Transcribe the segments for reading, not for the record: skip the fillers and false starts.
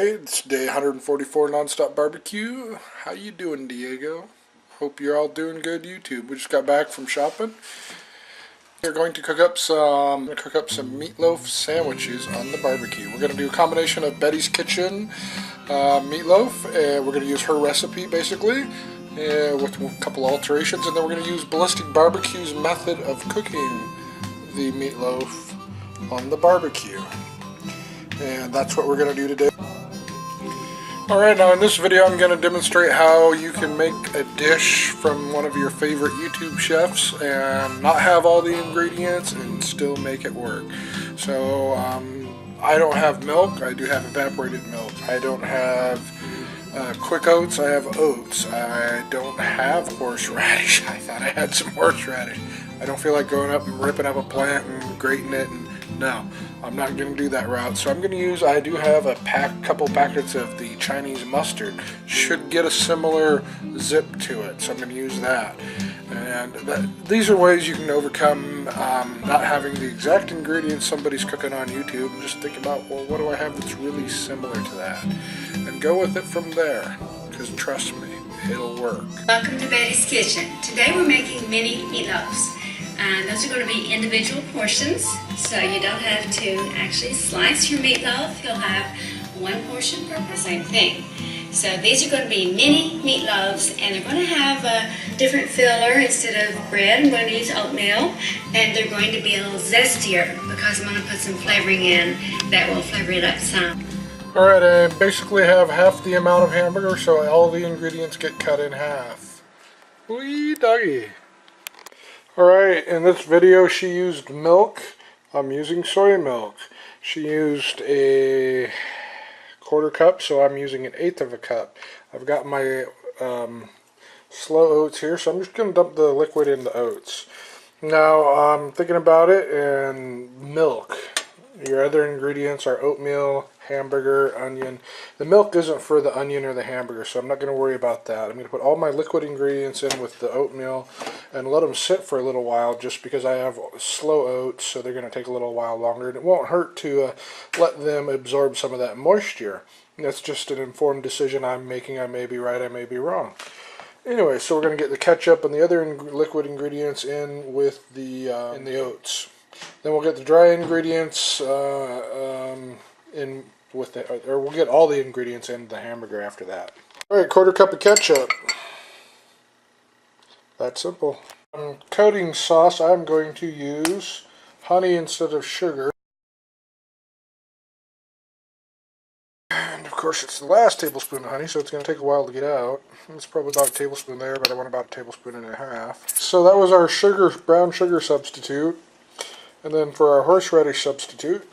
Alright, it's day 144 nonstop barbecue. How you doing, Diego? Hope you're all doing good, YouTube. We just got back from shopping. We're going to cook up some meatloaf sandwiches on the barbecue. We're going to do a combination of Betty's Kitchen meatloaf, and we're going to use her recipe basically, with a couple alterations, and then we're going to use Ballistic Barbecue's method of cooking the meatloaf on the barbecue. And that's what we're going to do today. Alright, now in this video I'm going to demonstrate how you can make a dish from one of your favorite YouTube chefs and not have all the ingredients and still make it work. So, I don't have milk, I do have evaporated milk. I don't have quick oats, I have oats. I don't have horseradish. I thought I had some horseradish. I don't feel like going up and ripping up a plant and grating it, and no, I'm not going to do that route. So I'm going to use, I do have a couple packets of the Chinese mustard. Should get a similar zip to it, so I'm going to use that. And these are ways you can overcome not having the exact ingredients somebody's cooking on YouTube, and just think about, well, what do I have that's really similar to that? And go with it from there, because trust me, it'll work. Welcome to Betty's Kitchen. Today we're making mini meatloafs. And those are going to be individual portions, so you don't have to actually slice your meatloaf. You'll have one portion per same thing. So these are going to be mini meatloaves, and they're going to have a different filler. Instead of bread, I'm going to use oatmeal, and they're going to be a little zestier because I'm going to put some flavoring in that will flavor it up some. Alright, I basically have half the amount of hamburger, so all the ingredients get cut in half. Wee doggy. Alright, in this video she used milk. I'm using soy milk. She used a quarter cup, so I'm using an eighth of a cup. I've got my slow oats here, so I'm just going to dump the liquid in the oats. Now, I'm thinking about it, and milk. Your other ingredients are oatmeal, hamburger, onion. The milk isn't for the onion or the hamburger, so I'm not going to worry about that. I'm going to put all my liquid ingredients in with the oatmeal and let them sit for a little while, just because I have slow oats, so they're going to take a little while longer. And it won't hurt to let them absorb some of that moisture. And that's just an informed decision I'm making. I may be right, I may be wrong. Anyway, so we're going to get the ketchup and the other liquid ingredients in with the oats. Then we'll get the dry ingredients in with or we'll get all the ingredients in the hamburger after that. Alright, quarter cup of ketchup. That's simple. Coating sauce, I'm going to use honey instead of sugar. And of course it's the last tablespoon of honey, so it's going to take a while to get out. It's probably about a tablespoon there, but I want about a tablespoon and a half. So that was our brown sugar substitute. And then for our horseradish substitute,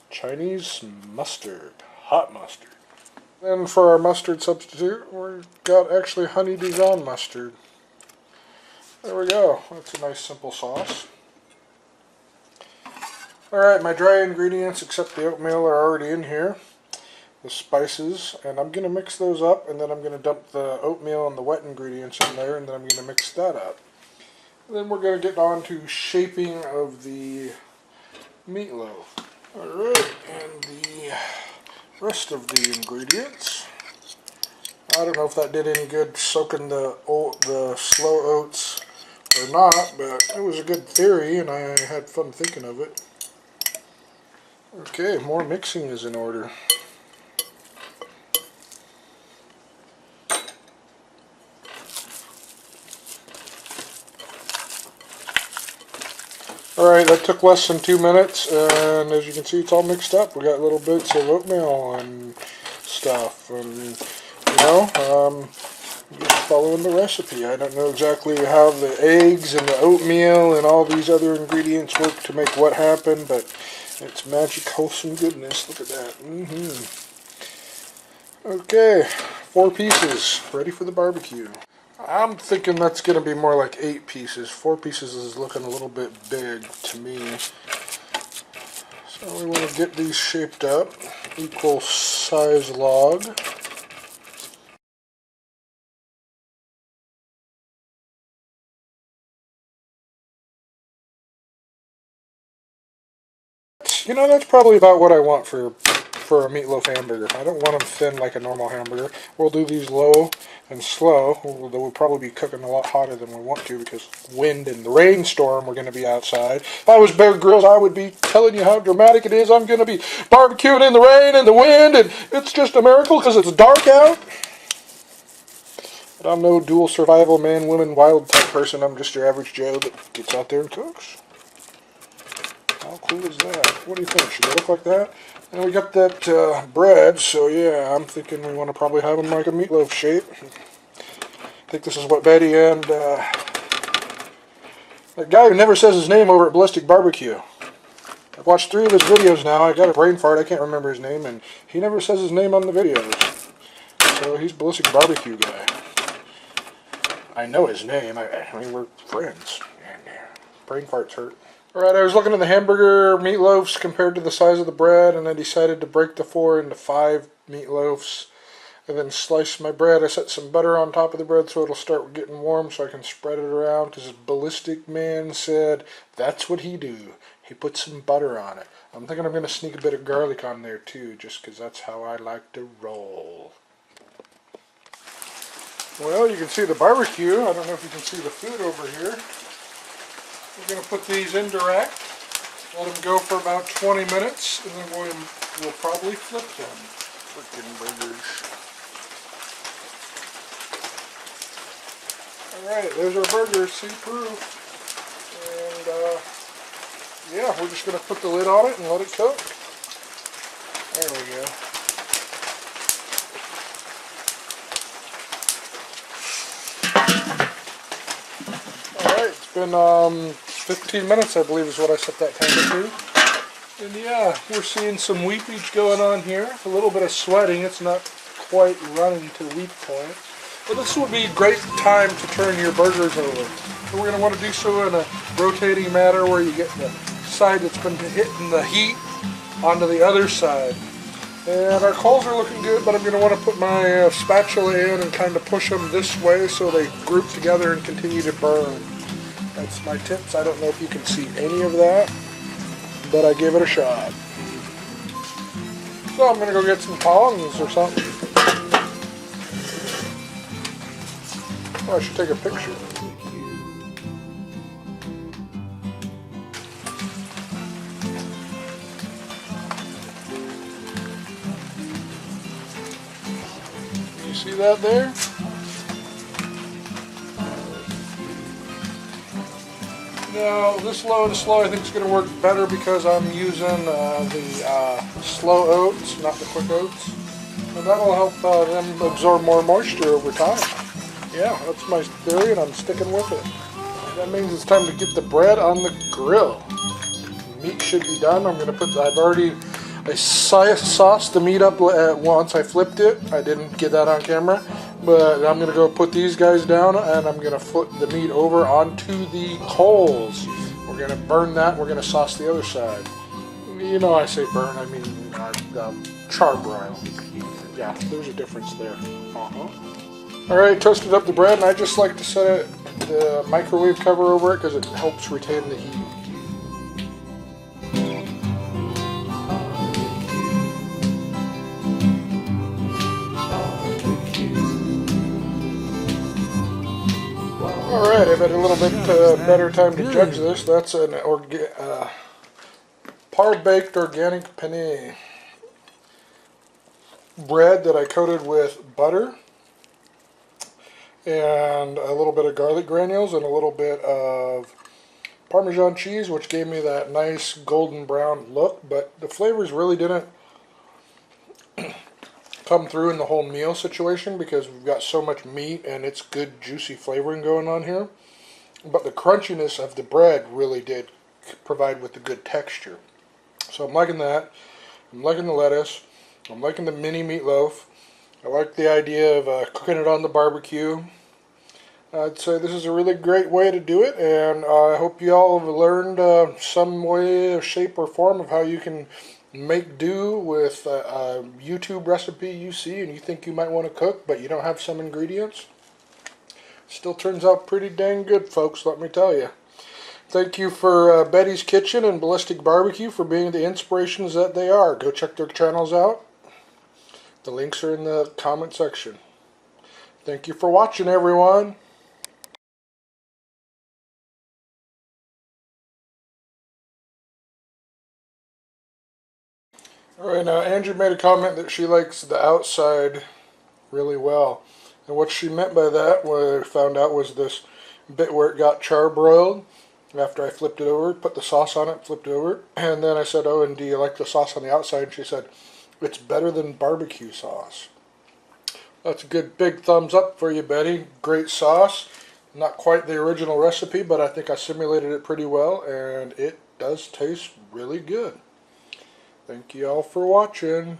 Chinese mustard, hot mustard. Then for our mustard substitute, we've got actually honey Dijon mustard. There we go. That's a nice simple sauce. Alright, my dry ingredients except the oatmeal are already in here. The spices, and I'm going to mix those up, and then I'm going to dump the oatmeal and the wet ingredients in there, and then I'm going to mix that up. And then we're going to get on to shaping of the meatloaf. Alright, and the rest of the ingredients. I don't know if that did any good soaking the slow oats or not, but it was a good theory, and I had fun thinking of it. Okay, more mixing is in order. Alright, that took less than 2 minutes, and as you can see, it's all mixed up. We got little bits of oatmeal and stuff, and just following the recipe. I don't know exactly how the eggs and the oatmeal and all these other ingredients work to make what happen, but it's magic, wholesome goodness. Look at that. Okay, 4 pieces, ready for the barbecue. I'm thinking that's going to be more like 8 pieces. 4 pieces is looking a little bit big to me. So we want to get these shaped up, equal size log. You know, that's probably about what I want for a meatloaf hamburger. I don't want them thin like a normal hamburger. We'll do these low and slow. We'll probably be cooking a lot hotter than we want to because wind and the rainstorm, we're going to be outside. If I was Bear Grylls, I would be telling you how dramatic it is. I'm going to be barbecuing in the rain and the wind, and it's just a miracle because it's dark out. But I'm no dual survival man, woman, wild type person. I'm just your average Joe that gets out there and cooks. How cool is that? What do you think? Should they look like that? And we got that bread, so yeah, I'm thinking we want to probably have them like a meatloaf shape. I think this is what Betty and that guy who never says his name over at Ballistic Barbecue. I've watched 3 of his videos now. I got a brain fart. I can't remember his name, and he never says his name on the videos. So he's Ballistic Barbecue guy. I know his name. I mean, we're friends. Brain farts hurt. Alright, I was looking at the hamburger meatloafs compared to the size of the bread, and I decided to break the 4 into 5 meatloafs and then slice my bread. I set some butter on top of the bread so it'll start getting warm so I can spread it around, because Ballistic Man said that's what he do. He put some butter on it. I'm thinking I'm going to sneak a bit of garlic on there too, just because that's how I like to roll. Well, you can see the barbecue. I don't know if you can see the food over here. We're going to put these in direct, let them go for about 20 minutes, and then we'll probably flip them. Freaking burgers. Alright, there's our burgers, see-proof. And, yeah, we're just going to put the lid on it and let it cook. There we go. Alright, it's been 15 minutes, I believe, is what I set that timer to. And yeah, we're seeing some weepage going on here. A little bit of sweating. It's not quite running to the weep point. But this would be a great time to turn your burgers over. So we're going to want to do so in a rotating manner where you get the side that's been hitting the heat onto the other side. And our coals are looking good, but I'm going to want to put my spatula in and kind of push them this way so they group together and continue to burn. That's my tips. I don't know if you can see any of that, but I give it a shot. So I'm going to go get some tongs or something. Oh, I should take a picture. You see that there? Now, this low and slow I think is going to work better because I'm using the slow oats, not the quick oats. And that'll help them absorb more moisture over time. Yeah, that's my theory and I'm sticking with it. That means it's time to get the bread on the grill. Meat should be done. I'm going to put, I sauced the meat up at once. I flipped it. I didn't get that on camera. But I'm going to go put these guys down and I'm going to flip the meat over onto the coals. We're going to burn that. We're going to sauce the other side. You know, I say burn, I mean char-broil. Yeah, there's a difference there. Alright, toasted up the bread, and I just like to set the microwave cover over it because it helps retain the heat. Alright, I've had a little bit better time to judge this. That's an par-baked organic penne bread that I coated with butter and a little bit of garlic granules and a little bit of Parmesan cheese, which gave me that nice golden brown look, but the flavors really didn't come through in the whole meal situation because we've got so much meat and it's good juicy flavoring going on here. But the crunchiness of the bread really did provide with the good texture. So I'm liking that. I'm liking the lettuce. I'm liking the mini meatloaf. I like the idea of cooking it on the barbecue. I'd say this is a really great way to do it, and I hope you all have learned some way, shape, or form of how you can make do with a YouTube recipe you see and you think you might want to cook, but you don't have some ingredients. Still turns out pretty dang good, folks, let me tell you. Thank you for Betty's Kitchen and Ballistic Barbecue for being the inspirations that they are. Go check their channels out. The links are in the comment section. Thank you for watching, everyone. Alright, now Andrew made a comment that she likes the outside really well. And what she meant by that, what I found out, was this bit where it got char-broiled. After I flipped it over, put the sauce on it, flipped it over. And then I said, oh, and do you like the sauce on the outside? And she said, it's better than barbecue sauce. That's a good big thumbs up for you, Betty. Great sauce. Not quite the original recipe, but I think I simulated it pretty well, and it does taste really good. Thank you all for watching.